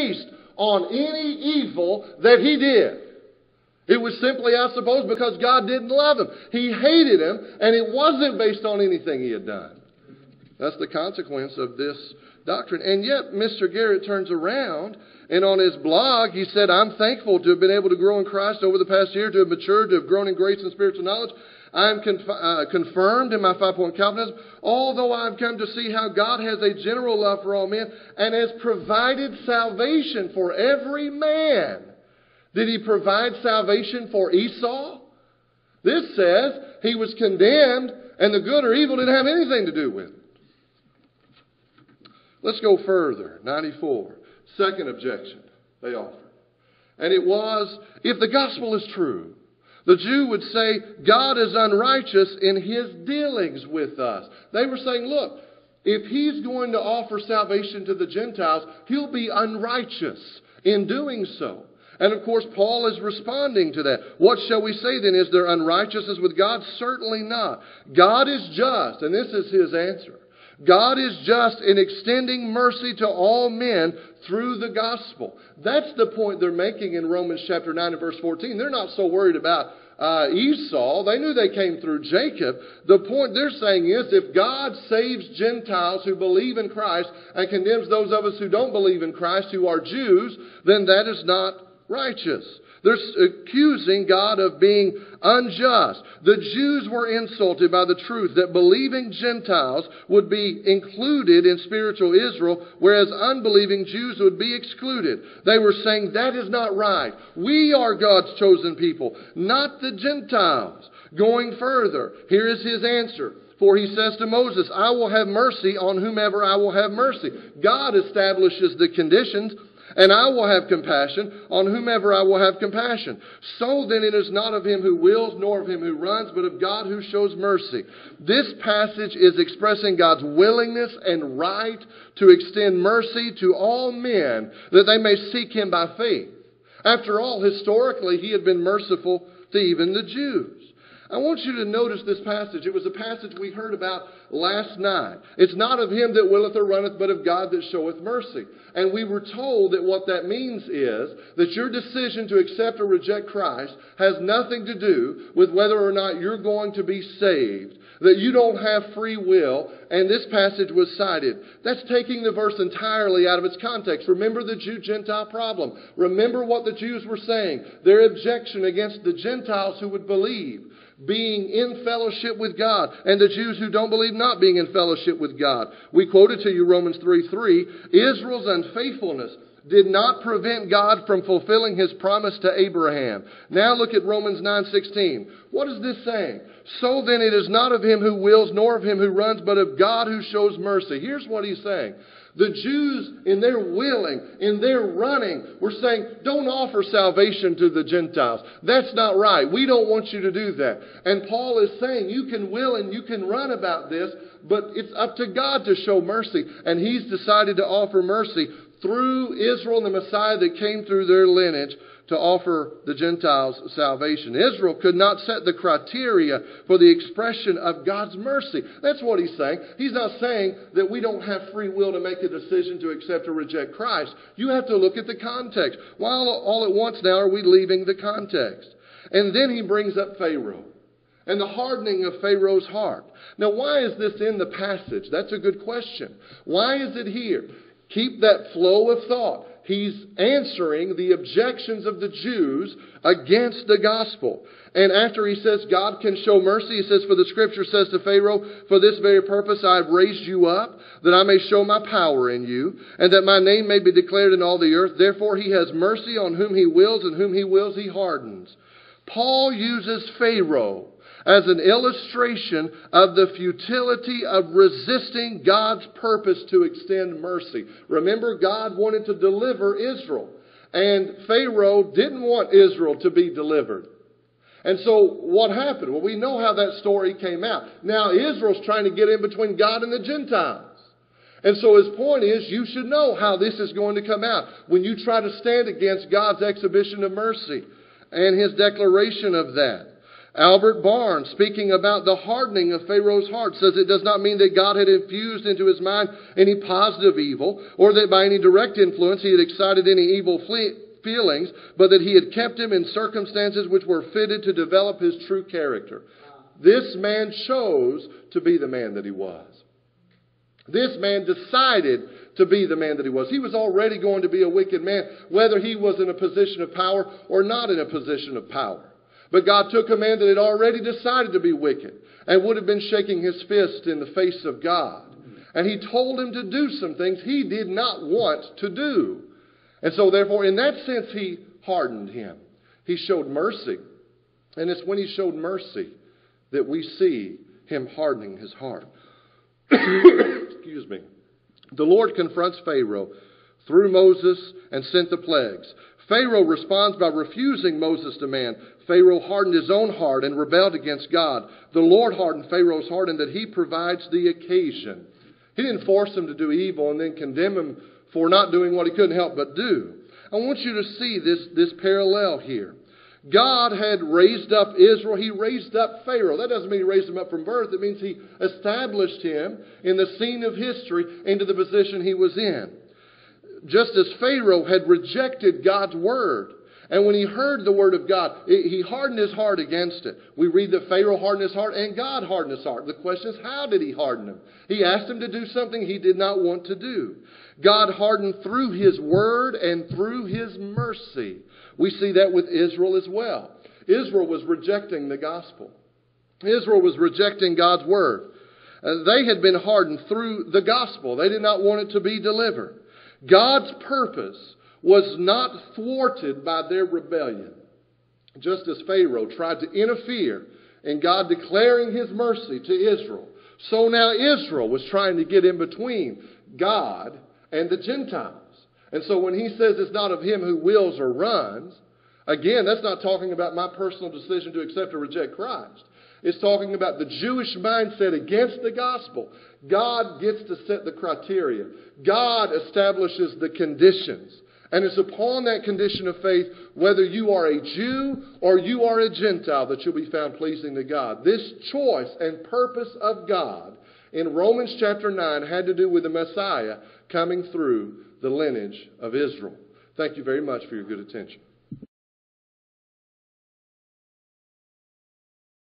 based on any evil that he did. It was simply, I suppose, because God didn't love him. He hated him, and it wasn't based on anything he had done. That's the consequence of this doctrine. And yet, Mr. Garrett turns around, and on his blog, he said, I'm thankful to have been able to grow in Christ over the past year, to have matured, to have grown in grace and spiritual knowledge. I am confirmed in my 5-point Calvinism, although I've come to see how God has a general love for all men and has provided salvation for every man. Did he provide salvation for Esau? This says he was condemned and the good or evil didn't have anything to do with it. Let's go further. 94. Second objection they offered. And it was, if the gospel is true, the Jew would say, God is unrighteous in his dealings with us. They were saying, look, if he's going to offer salvation to the Gentiles, he'll be unrighteous in doing so. And of course, Paul is responding to that. What shall we say then? Is there unrighteousness with God? Certainly not. God is just, and this is his answer. God is just in extending mercy to all men through the gospel. That's the point they're making in Romans chapter 9 and verse 14. They're not so worried about Esau. They knew they came through Jacob. The point they're saying is, if God saves Gentiles who believe in Christ and condemns those of us who don't believe in Christ, who are Jews, then that is not righteous. They're accusing God of being unjust. The Jews were insulted by the truth that believing Gentiles would be included in spiritual Israel, whereas unbelieving Jews would be excluded. They were saying that is not right. We are God's chosen people, not the Gentiles. Going further, here is his answer. For he says to Moses, I will have mercy on whomever I will have mercy. God establishes the conditions. And I will have compassion on whomever I will have compassion. So then it is not of him who wills, nor of him who runs, but of God who shows mercy. This passage is expressing God's willingness and right to extend mercy to all men, that they may seek him by faith. After all, historically, he had been merciful to even the Jews. I want you to notice this passage. It was a passage we heard about last night. It's not of him that willeth or runneth, but of God that showeth mercy. And we were told that what that means is that your decision to accept or reject Christ has nothing to do with whether or not you're going to be saved. That you don't have free will, and this passage was cited. That's taking the verse entirely out of its context. Remember the Jew-Gentile problem. Remember what the Jews were saying. Their objection against the Gentiles who would believe being in fellowship with God, and the Jews who don't believe not being in fellowship with God. We quoted to you Romans 3:3. Israel's unfaithfulness did not prevent God from fulfilling his promise to Abraham. Now look at Romans 9:16. What is this saying? So then it is not of him who wills, nor of him who runs, but of God who shows mercy. Here's what he's saying. The Jews, in their willing, in their running, were saying, don't offer salvation to the Gentiles. That's not right. We don't want you to do that. And Paul is saying, you can will and you can run about this, but it's up to God to show mercy. And he's decided to offer mercy through Israel and the Messiah that came through their lineage to offer the Gentiles salvation. Israel could not set the criteria for the expression of God's mercy. That's what he's saying. He's not saying that we don't have free will to make a decision to accept or reject Christ. You have to look at the context. Why all at once now are we leaving the context? And then he brings up Pharaoh and the hardening of Pharaoh's heart. Now, why is this in the passage? That's a good question. Why is it here? Keep that flow of thought. He's answering the objections of the Jews against the gospel. And after he says God can show mercy, he says, for the scripture says to Pharaoh, for this very purpose I have raised you up, that I may show my power in you, and that my name may be declared in all the earth. Therefore he has mercy on whom he wills, and whom he wills he hardens. Paul uses Pharaoh as an illustration of the futility of resisting God's purpose to extend mercy. Remember, God wanted to deliver Israel, and Pharaoh didn't want Israel to be delivered. And so what happened? Well, we know how that story came out. Now Israel's trying to get in between God and the Gentiles. And so his point is, you should know how this is going to come out when you try to stand against God's exhibition of mercy and his declaration of that. Albert Barnes, speaking about the hardening of Pharaoh's heart, says it does not mean that God had infused into his mind any positive evil, or that by any direct influence he had excited any evil feelings, but that he had kept him in circumstances which were fitted to develop his true character. This man chose to be the man that he was. This man decided to be the man that he was. He was already going to be a wicked man, whether he was in a position of power or not in a position of power. But God took a man that had already decided to be wicked and would have been shaking his fist in the face of God. And he told him to do some things he did not want to do. And so therefore, in that sense, he hardened him. He showed mercy. And it's when he showed mercy that we see him hardening his heart. Excuse me. The Lord confronts Pharaoh through Moses and sent the plagues. Pharaoh responds by refusing Moses' demand. Pharaoh hardened his own heart and rebelled against God. The Lord hardened Pharaoh's heart in that he provides the occasion. He didn't force him to do evil and then condemn him for not doing what he couldn't help but do. I want you to see this parallel here. God had raised up Israel. He raised up Pharaoh. That doesn't mean he raised him up from birth. It means he established him in the scene of history into the position he was in. Just as Pharaoh had rejected God's word. And when he heard the word of God, he hardened his heart against it. We read that Pharaoh hardened his heart and God hardened his heart. The question is, how did he harden him? He asked him to do something he did not want to do. God hardened through his word and through his mercy. We see that with Israel as well. Israel was rejecting the gospel. Israel was rejecting God's word. They had been hardened through the gospel. They did not want it to be delivered. God's purpose was not thwarted by their rebellion. Just as Pharaoh tried to interfere in God declaring his mercy to Israel, so now Israel was trying to get in between God and the Gentiles. And so when he says it's not of him who wills or runs, again, that's not talking about my personal decision to accept or reject Christ. It's talking about the Jewish mindset against the gospel. God gets to set the criteria. God establishes the conditions. And it's upon that condition of faith, whether you are a Jew or you are a Gentile, that you'll be found pleasing to God. This choice and purpose of God in Romans chapter 9 had to do with the Messiah coming through the lineage of Israel. Thank you very much for your good attention.